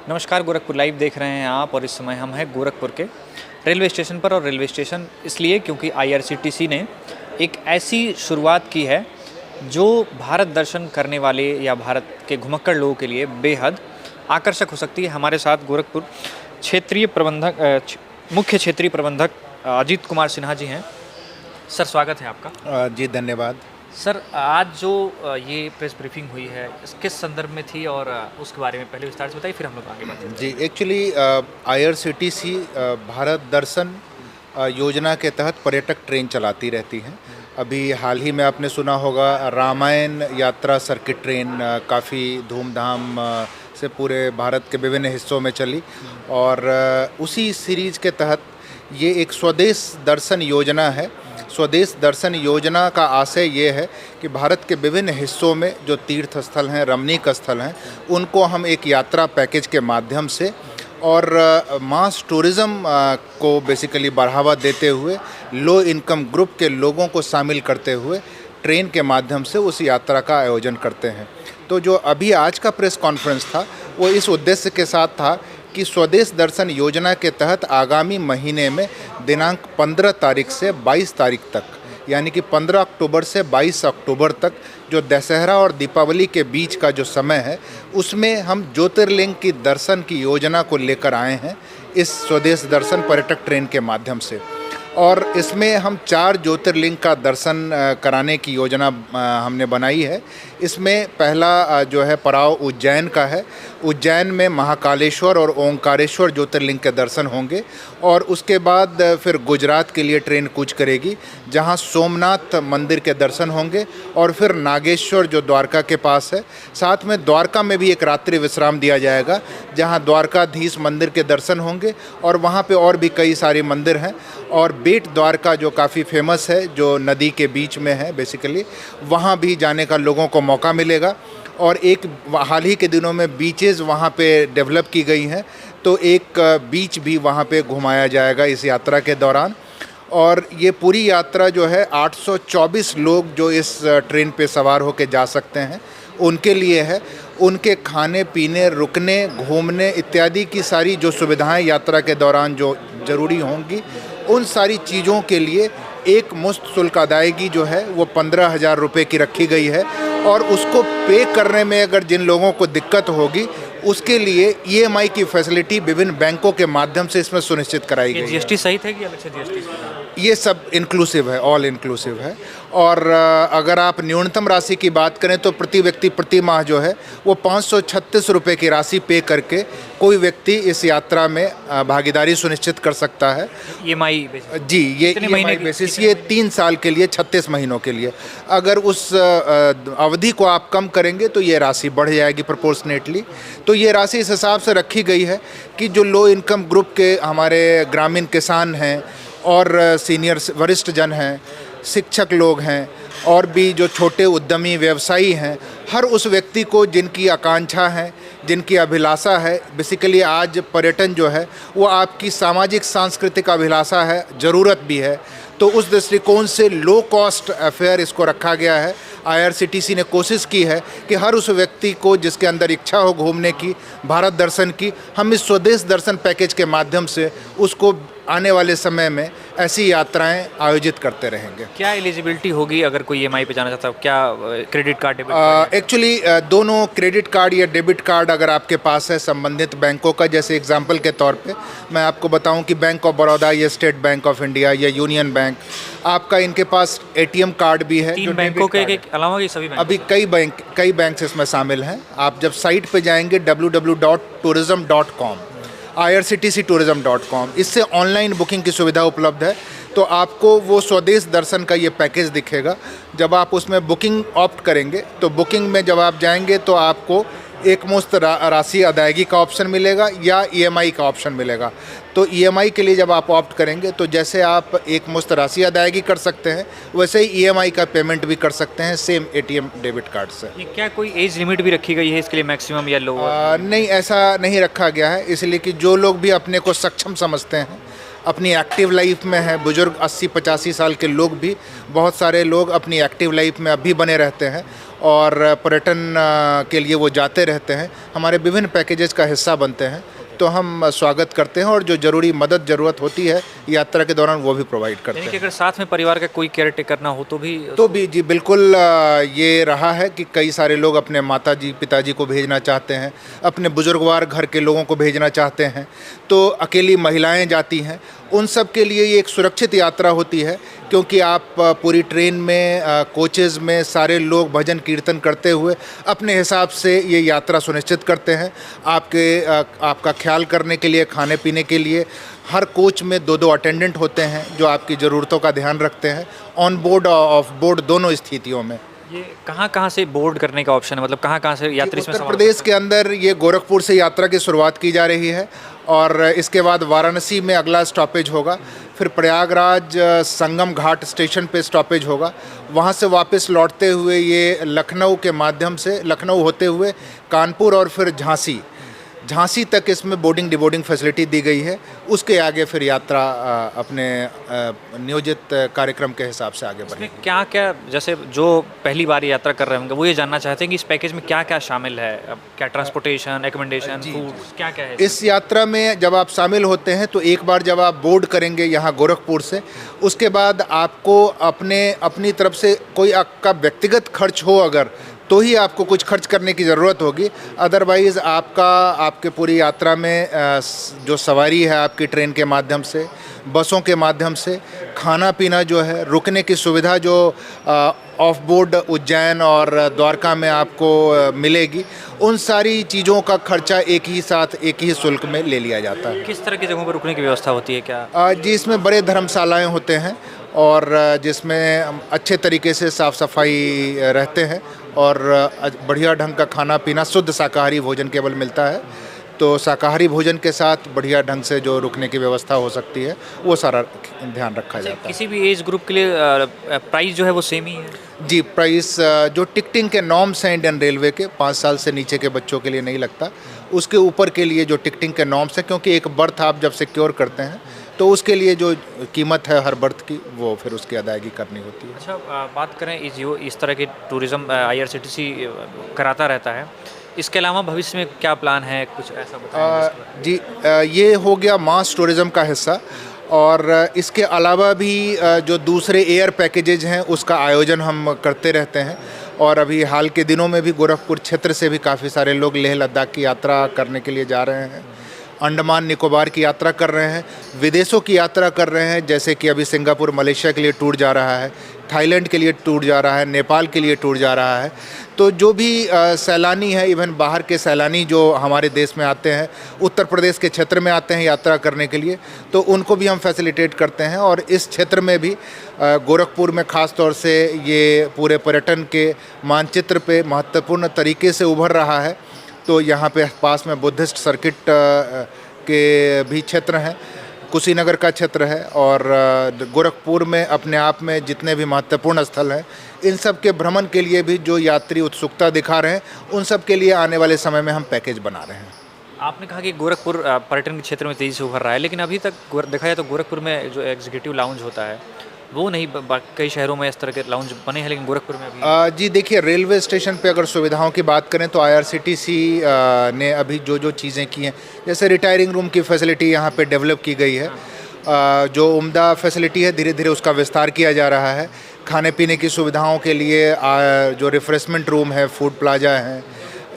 नमस्कार, गोरखपुर लाइव देख रहे हैं आप और इस समय हम हैं गोरखपुर के रेलवे स्टेशन पर। और रेलवे स्टेशन इसलिए क्योंकि आईआरसीटीसी ने एक ऐसी शुरुआत की है जो भारत दर्शन करने वाले या भारत के घुमक्कड़ लोगों के लिए बेहद आकर्षक हो सकती है। हमारे साथ गोरखपुर मुख्य क्षेत्रीय प्रबंधक अजीत कुमार सिन्हा जी हैं। सर, स्वागत है आपका। जी धन्यवाद। सर, आज जो ये प्रेस ब्रीफिंग हुई है किस संदर्भ में थी और उसके बारे में पहले विस्तार से बताइए, फिर हम लोग आगे बढ़ते हैं। जी एक्चुअली आईआरसीटीसी भारत दर्शन योजना के तहत पर्यटक ट्रेन चलाती रहती हैं। अभी हाल ही में आपने सुना होगा रामायण यात्रा सर्किट ट्रेन काफ़ी धूमधाम से पूरे भारत के विभिन्न हिस्सों में चली और उसी सीरीज के तहत ये एक स्वदेश दर्शन योजना है। स्वदेश दर्शन योजना का आशय ये है कि भारत के विभिन्न हिस्सों में जो तीर्थ स्थल हैं, रमणीक स्थल हैं, उनको हम एक यात्रा पैकेज के माध्यम से और मास टूरिज़्म को बेसिकली बढ़ावा देते हुए लो इनकम ग्रुप के लोगों को शामिल करते हुए ट्रेन के माध्यम से उस यात्रा का आयोजन करते हैं। तो जो अभी आज का प्रेस कॉन्फ्रेंस था वो इस उद्देश्य के साथ था कि स्वदेश दर्शन योजना के तहत आगामी महीने में दिनांक 15 तारीख से 22 तारीख तक, यानी कि 15 अक्टूबर से 22 अक्टूबर तक जो दशहरा और दीपावली के बीच का जो समय है, उसमें हम ज्योतिर्लिंग की दर्शन की योजना को लेकर आए हैं इस स्वदेश दर्शन पर्यटक ट्रेन के माध्यम से। और इसमें हम 4 ज्योतिर्लिंग का दर्शन कराने की योजना हमने बनाई है। इसमें पहला जो है पड़ाव उज्जैन का है। उज्जैन में महाकालेश्वर और ओंकारेश्वर ज्योतिर्लिंग के दर्शन होंगे और उसके बाद फिर गुजरात के लिए ट्रेन कूच करेगी, जहां सोमनाथ मंदिर के दर्शन होंगे और फिर नागेश्वर जो द्वारका के पास है। साथ में द्वारका में भी एक रात्रि विश्राम दिया जाएगा, जहां द्वारकाधीश मंदिर के दर्शन होंगे और वहां पे और भी कई सारे मंदिर हैं। और बेट द्वारका जो काफ़ी फेमस है, जो नदी के बीच में है बेसिकली, वहाँ भी जाने का लोगों को मौका मिलेगा। और एक हाल ही के दिनों में बीचेस वहाँ पे डेवलप की गई हैं, तो एक बीच भी वहाँ पे घुमाया जाएगा इस यात्रा के दौरान। और ये पूरी यात्रा जो है 824 लोग जो इस ट्रेन पे सवार होकर जा सकते हैं उनके लिए है। उनके खाने पीने, रुकने, घूमने इत्यादि की सारी जो सुविधाएं यात्रा के दौरान जो ज़रूरी होंगी, उन सारी चीज़ों के लिए एक मुश्त शुल्क अदायगी जो है वो 15,000 रुपये की रखी गई है। और उसको पे करने में अगर जिन लोगों को दिक्कत होगी उसके लिए ईएमआई की फैसिलिटी विभिन्न बैंकों के माध्यम से इसमें सुनिश्चित कराई गई है। जीएसटी सहित है कि अलग से जीएसटी? ये सब इंक्लूसिव है, ऑल इंक्लूसिव है। और अगर आप न्यूनतम राशि की बात करें तो प्रति व्यक्ति प्रति माह जो है वो 536 रुपये की राशि पे करके कोई व्यक्ति इस यात्रा में भागीदारी सुनिश्चित कर सकता है। ईएमआई जी, ये ईएमआई बेसिस, ये 3 साल के लिए 36 महीनों के लिए। अगर उस अवधि को आप कम करेंगे तो ये राशि बढ़ जाएगी प्रोपोर्शनेटली। तो ये राशि इस हिसाब से रखी गई है कि जो लो इनकम ग्रुप के हमारे ग्रामीण किसान हैं और सीनियर वरिष्ठ जन हैं, शिक्षक लोग हैं और भी जो छोटे उद्यमी व्यवसायी हैं, हर उस व्यक्ति को जिनकी आकांक्षा है, जिनकी अभिलाषा है, बेसिकली आज पर्यटन जो है वो आपकी सामाजिक सांस्कृतिक अभिलाषा है, ज़रूरत भी है। तो उस दृष्टिकोण से लो कॉस्ट अफेयर इसको रखा गया है। आईआरसीटीसी ने कोशिश की है कि हर उस व्यक्ति को जिसके अंदर इच्छा हो घूमने की, भारत दर्शन की, हम इस स्वदेश दर्शन पैकेज के माध्यम से उसको आने वाले समय में ऐसी यात्राएं आयोजित करते रहेंगे। क्या एलिजिबिलिटी होगी अगर कोई ईएमआई पे जाना चाहता है? क्या credit card, debit card? Actually दोनों क्रेडिट कार्ड या डेबिट कार्ड अगर आपके पास है संबंधित बैंकों का, जैसे एग्जांपल के तौर पे मैं आपको बताऊं कि बैंक ऑफ बड़ौदा या स्टेट बैंक ऑफ इंडिया या यूनियन बैंक, आपका इनके पास एटीएम कार्ड भी है। 3 बैंकों के अलावा ये सभी बैंक? अभी कई बैंक इसमें शामिल हैं। आप जब साइट पे जाएंगे www.tourism.com, irctctourism.com, इससे ऑनलाइन बुकिंग की सुविधा उपलब्ध है। तो आपको वो स्वदेश दर्शन का ये पैकेज दिखेगा। जब आप उसमें बुकिंग ऑप्ट करेंगे तो बुकिंग में जब आप जाएंगे तो आपको एक मुश्त राशि अदायगी का ऑप्शन मिलेगा या ईएमआई का ऑप्शन मिलेगा। तो ईएमआई के लिए जब आप ऑप्ट करेंगे तो जैसे आप एक मुश्त राशि अदायगी कर सकते हैं वैसे ही ईएमआई का पेमेंट भी कर सकते हैं सेम एटीएम डेबिट कार्ड से। ये क्या कोई एज लिमिट भी रखी गई है इसके लिए, मैक्सिमम या लोअर? नहीं, ऐसा नहीं रखा गया है, इसलिए कि जो लोग भी अपने को सक्षम समझते हैं, अपनी एक्टिव लाइफ में है, बुजुर्ग 80-85 साल के लोग भी, बहुत सारे लोग अपनी एक्टिव लाइफ में अभी बने रहते हैं और पर्यटन के लिए वो जाते रहते हैं, हमारे विभिन्न पैकेजेस का हिस्सा बनते हैं। तो हम स्वागत करते हैं और जो ज़रूरी मदद ज़रूरत होती है यात्रा के दौरान वो भी प्रोवाइड करते यानी कि हैं। अगर साथ में परिवार का कोई केयर टेकर ना हो तो भी जी बिल्कुल ये रहा है कि कई सारे लोग अपने माताजी पिताजी को भेजना चाहते हैं, अपने बुजुर्गवार घर के लोगों को भेजना चाहते हैं, तो अकेली महिलाएं जाती हैं, उन सब के लिए ये एक सुरक्षित यात्रा होती है, क्योंकि आप पूरी ट्रेन में कोचेज़ में सारे लोग भजन कीर्तन करते हुए अपने हिसाब से ये यात्रा सुनिश्चित करते हैं। आपका ख्याल करने के लिए, खाने पीने के लिए हर कोच में 2-2 अटेंडेंट होते हैं जो आपकी ज़रूरतों का ध्यान रखते हैं, ऑन बोर्ड और ऑफ बोर्ड दोनों स्थितियों में। ये कहाँ से बोर्ड करने का ऑप्शन है, मतलब कहाँ से यात्री इसमें उत्तर प्रदेश के अंदर ये गोरखपुर से यात्रा की शुरुआत की जा रही है और इसके बाद वाराणसी में अगला स्टॉपेज होगा, फिर प्रयागराज संगम घाट स्टेशन पे स्टॉपेज होगा, वहाँ से वापस लौटते हुए ये लखनऊ के माध्यम से लखनऊ होते हुए कानपुर और फिर झांसी तक इसमें बोर्डिंग डिबोर्डिंग फैसिलिटी दी गई है। उसके आगे फिर यात्रा अपने नियोजित कार्यक्रम के हिसाब से आगे बढ़ेगी। क्या क्या, जैसे जो पहली बार यात्रा कर रहे होंगे वो ये जानना चाहते हैं कि इस पैकेज में क्या क्या शामिल है, अब क्या ट्रांसपोर्टेशन, एकोमोडेशन, फूड, क्या क्या है इस यात्रा में जब आप शामिल होते हैं तो एक बार जब आप बोर्ड करेंगे यहाँ गोरखपुर से, उसके बाद आपको अपनी तरफ से कोई आपका व्यक्तिगत खर्च हो अगर, तो ही आपको कुछ खर्च करने की ज़रूरत होगी। अदरवाइज़ आपके पूरी यात्रा में जो सवारी है आपकी ट्रेन के माध्यम से, बसों के माध्यम से, खाना पीना जो है, रुकने की सुविधा जो ऑफ बोर्ड उज्जैन और द्वारका में आपको मिलेगी, उन सारी चीज़ों का खर्चा एक ही शुल्क में ले लिया जाता है। किस तरह की जगहों पर रुकने की व्यवस्था होती है क्या? जी, इसमें बड़े धर्मशालाएँ होते हैं और जिसमें अच्छे तरीके से साफ़ सफाई रहते हैं और बढ़िया ढंग का खाना पीना, शुद्ध शाकाहारी भोजन केवल मिलता है। तो शाकाहारी भोजन के साथ बढ़िया ढंग से जो रुकने की व्यवस्था हो सकती है वो सारा ध्यान रखा जाता है। किसी भी एज ग्रुप के लिए प्राइस जो है वो सेम ही है? जी, प्राइस जो टिकटिंग के नॉर्म्स हैं इंडियन रेलवे के, 5 साल से नीचे के बच्चों के लिए नहीं लगता, उसके ऊपर के लिए जो टिकटिंग के नॉर्म्स हैं, क्योंकि एक बर्थ आप जब सिक्योर करते हैं तो उसके लिए जो कीमत है हर बर्थ की वो फिर उसकी अदायगी करनी होती है। अच्छा, बात करें इस तरह की टूरिज़्म IRCTC कराता रहता है, इसके अलावा भविष्य में क्या प्लान है, कुछ ऐसा बताएं? जी, ये हो गया मास टूरिज़्म का हिस्सा और इसके अलावा भी जो दूसरे एयर पैकेजेज हैं उसका आयोजन हम करते रहते हैं और अभी हाल के दिनों में भी गोरखपुर क्षेत्र से भी काफ़ी सारे लोग लेह लद्दाख की यात्रा करने के लिए जा रहे हैं, अंडमान निकोबार की यात्रा कर रहे हैं, विदेशों की यात्रा कर रहे हैं, जैसे कि अभी सिंगापुर मलेशिया के लिए टूर जा रहा है, थाईलैंड के लिए टूर जा रहा है, नेपाल के लिए टूर जा रहा है। तो जो भी सैलानी है, इवन बाहर के सैलानी जो हमारे देश में आते हैं, उत्तर प्रदेश के क्षेत्र में आते हैं यात्रा करने के लिए, तो उनको भी हम फैसिलिटेट करते हैं और इस क्षेत्र में भी गोरखपुर में ख़ास तौर से ये पूरे पर्यटन के मानचित्र पे महत्वपूर्ण तरीके से उभर रहा है। तो यहाँ पे पास में बुद्धिस्ट सर्किट के भी क्षेत्र हैं, कुशीनगर का क्षेत्र है और गोरखपुर में अपने आप में जितने भी महत्वपूर्ण स्थल हैं, इन सब के भ्रमण के लिए भी जो यात्री उत्सुकता दिखा रहे हैं, उन सब के लिए आने वाले समय में हम पैकेज बना रहे हैं। आपने कहा कि गोरखपुर पर्यटन के क्षेत्र में तेज़ी से उभर रहा है, लेकिन अभी तक देखा जाए तो गोरखपुर में जो एग्जीक्यूटिव लाउंज होता है वो नहीं, कई शहरों में इस तरह के लाउंज बने हैं, लेकिन गोरखपुर में अभी जी देखिए, रेलवे स्टेशन पे अगर सुविधाओं की बात करें तो IRCTC ने अभी जो चीज़ें की हैं, जैसे रिटायरिंग रूम की फैसिलिटी यहाँ पे डेवलप की गई है, जो उम्दा फैसिलिटी है धीरे धीरे उसका विस्तार किया जा रहा है। खाने पीने की सुविधाओं के लिए जो रिफ्रेशमेंट रूम है, फूड प्लाजा हैं,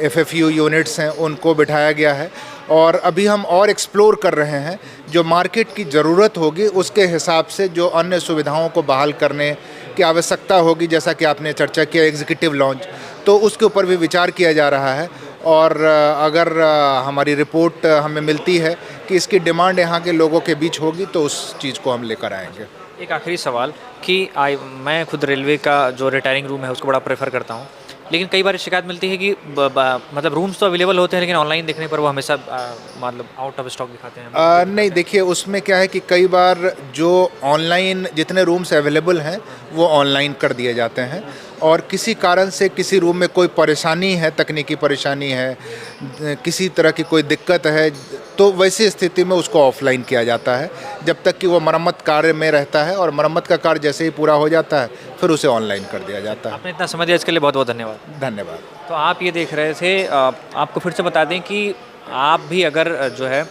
FFU यूनिट्स हैं, उनको बिठाया गया है और अभी हम और एक्सप्लोर कर रहे हैं, जो मार्केट की ज़रूरत होगी उसके हिसाब से जो अन्य सुविधाओं को बहाल करने की आवश्यकता होगी, जैसा कि आपने चर्चा किया एग्जीक्यूटिव लॉन्च, तो उसके ऊपर भी विचार किया जा रहा है और अगर हमारी रिपोर्ट हमें मिलती है कि इसकी डिमांड यहाँ के लोगों के बीच होगी तो उस चीज़ को हम लेकर आएंगे। एक आखिरी सवाल कि मैं खुद रेलवे का जो रिटायरिंग रूम है उसको बड़ा प्रेफर करता हूँ, लेकिन कई बार शिकायत मिलती है कि मतलब रूम्स तो अवेलेबल होते हैं लेकिन ऑनलाइन देखने पर वो हमेशा मतलब आउट ऑफ स्टॉक दिखाते हैं। नहीं, देखिए उसमें क्या है कि कई बार जो ऑनलाइन जितने रूम्स अवेलेबल हैं वो ऑनलाइन कर दिए जाते हैं और किसी कारण से किसी रूम में कोई परेशानी है, तकनीकी परेशानी है, किसी तरह की कोई दिक्कत है तो वैसी स्थिति में उसको ऑफलाइन किया जाता है जब तक कि वो मरम्मत कार्य में रहता है, और मरम्मत का कार्य जैसे ही पूरा हो जाता है फिर उसे ऑनलाइन कर दिया जाता है। आपने इतना समय दिया इसके लिए बहुत बहुत धन्यवाद। धन्यवाद। तो आप ये देख रहे थे, आपको फिर से बता दें कि आप भी अगर जो है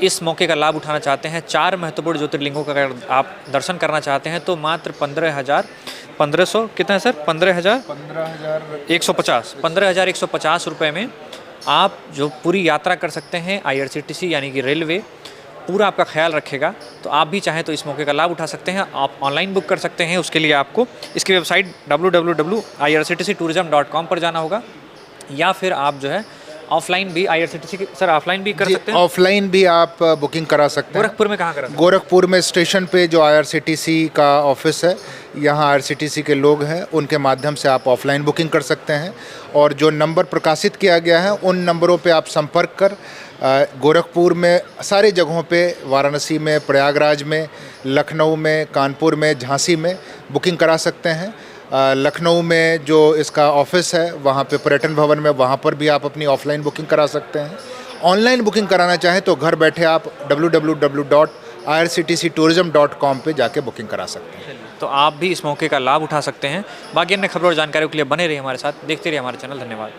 इस मौके का लाभ उठाना चाहते हैं, 4 महत्वपूर्ण ज्योतिर्लिंगों का अगर आप दर्शन करना चाहते हैं तो मात्र 15,100 कितना है सर? 15,150 रुपये में आप जो पूरी यात्रा कर सकते हैं। IRCTC यानी कि रेलवे पूरा आपका ख्याल रखेगा। तो आप भी चाहें तो इस मौके का लाभ उठा सकते हैं। आप ऑनलाइन बुक कर सकते हैं। उसके लिए आपको इसकी वेबसाइट www.irctctourism.com पर जाना होगा, या फिर आप जो है ऑफलाइन भी IRCTC की सर ऑफलाइन भी कर सकते हैं। ऑफलाइन भी आप बुकिंग करा सकते हैं। गोरखपुर में कहाँ करा सकते हैं? गोरखपुर में स्टेशन पे जो IRCTC का ऑफिस है, यहाँ IRCTC के लोग हैं, उनके माध्यम से आप ऑफलाइन बुकिंग कर सकते हैं। और जो नंबर प्रकाशित किया गया है उन नंबरों पे आप संपर्क कर गोरखपुर में सारे जगहों पे, वाराणसी में, प्रयागराज में, लखनऊ में, कानपुर में, झांसी में बुकिंग करा सकते हैं। लखनऊ में जो इसका ऑफिस है वहाँ पे पर्यटन भवन में, वहाँ पर भी आप अपनी ऑफलाइन बुकिंग करा सकते हैं। ऑनलाइन बुकिंग कराना चाहें तो घर बैठे आप www.irctctourism.com पे जाके बुकिंग करा सकते हैं। तो आप भी इस मौके का लाभ उठा सकते हैं। बाकी अन्य खबरों और जानकारियों के लिए बने रहिए हमारे साथ, देखते रहिए हमारा चैनल। धन्यवाद।